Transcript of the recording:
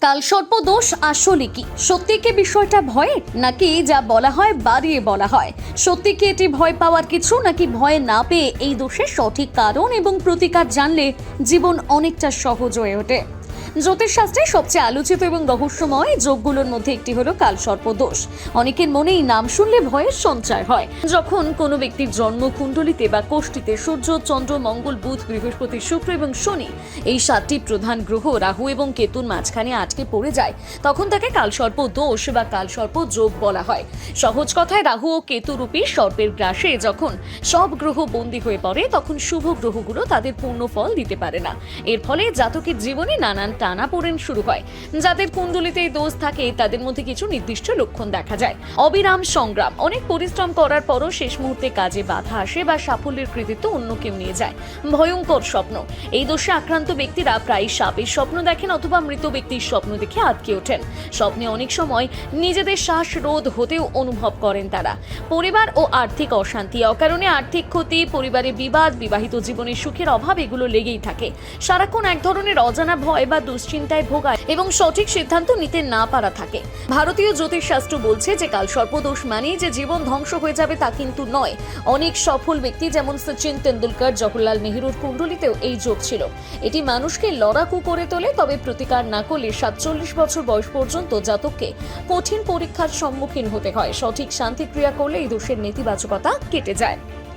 কালসর্প দোষ আসলে কি? সত্যি কি বিষয়টা ভয়ের, নাকি যা বলা হয় বাড়িয়ে বলা হয়? সত্যি কি এটি ভয় পাওয়ার কিছু, নাকি ভয় না পেয়ে এই দোষের সঠিক কারণ এবং প্রতিকার জানলে জীবন অনেকটা সহজ হয়ে ওঠে? জ্যোতিষশাস্ত্রে সবচেয়ে আলোচিত এবং রহস্যময় যোগগুলোর মধ্যে একটি হলো কালসর্প দোষ। অনেকের মনেই নাম শুনলে ভয়ের সঞ্চার হয়। যখন কোনো ব্যক্তির জন্ম কুণ্ডলিতে বা কোষ্ঠীতে সূর্য, চন্দ্র, মঙ্গল, বুধ, বৃহস্পতি, শুক্র এবং শনি এই 7টি প্রধান গ্রহ রাহু এবং কেতুর মাঝখানে আটকে পড়ে যায়, তখন তাকে কালসর্প দোষ বা কালসর্প যোগ বলা হয়। সহজ কথায়, রাহু ও কেতু রূপী সর্পের গ্রাসে যখন সব গ্রহ বন্দী হয়ে পড়ে, তখন শুভ গ্রহগুলো তাদের পূর্ণ ফল দিতে পারে না। এর ফলে জাতকের জীবনে নানান টানাপোড়েন শুরু হয়। যাদের কুণ্ডলিতে এই দোষ থাকে তাদের মধ্যে কিছু নির্দিষ্ট লক্ষণ দেখা যায়: অবিরাম সংগ্রাম, অনেক পরিশ্রম করার পরও শেষ মুহূর্তে কাজে বাধা আসে বা সাফল্যের কৃতিত্ব অন্য কেউ নিয়ে যায়। ভয়ঙ্কর স্বপ্ন, এই দোষে আক্রান্ত ব্যক্তিরা প্রায় সাপের স্বপ্ন দেখেন অথবা মৃত ব্যক্তির স্বপ্ন দেখে আটকে ওঠেন। স্বপ্নে অনেক সময় নিজেদের শ্বাসরোধ হতেও অনুভব করেন তারা। পরিবার ও আর্থিক অশান্তি, অকারণে আর্থিক ক্ষতি, পরিবারে বিবাদ, বিবাহিত জীবনে সুখের অভাব এগুলো লেগেই থাকে। সারাক্ষণ এক ধরনের অজানা ভয় বা দুশ্চিন্তায় ভোগায় এবং সঠিক সিদ্ধান্ত নিতে না পারা থাকে। ভারতীয় জ্যোতিষশাস্ত্র বলছে যে কালসর্প দোষ মানেই যে জীবন ধ্বংস হয়ে যাবে তা কিন্তু নয়। অনেক সফল ব্যক্তি যেমন সচিন তেন্ডুলকর, জওহরলাল নেহরুর কুণ্ডলিতেও এই যোগ ছিল। এটি মানুষকে লড়াকু করে তোলে, তবে প্রতিকার না করলে 47 বছর বয়স পর্যন্ত জাতককে কঠিন পরীক্ষার সম্মুখীন হতে হয়। সঠিক শান্তি ক্রিয়া করলে এই দোষের নেতিবাচকতা কেটে যায়।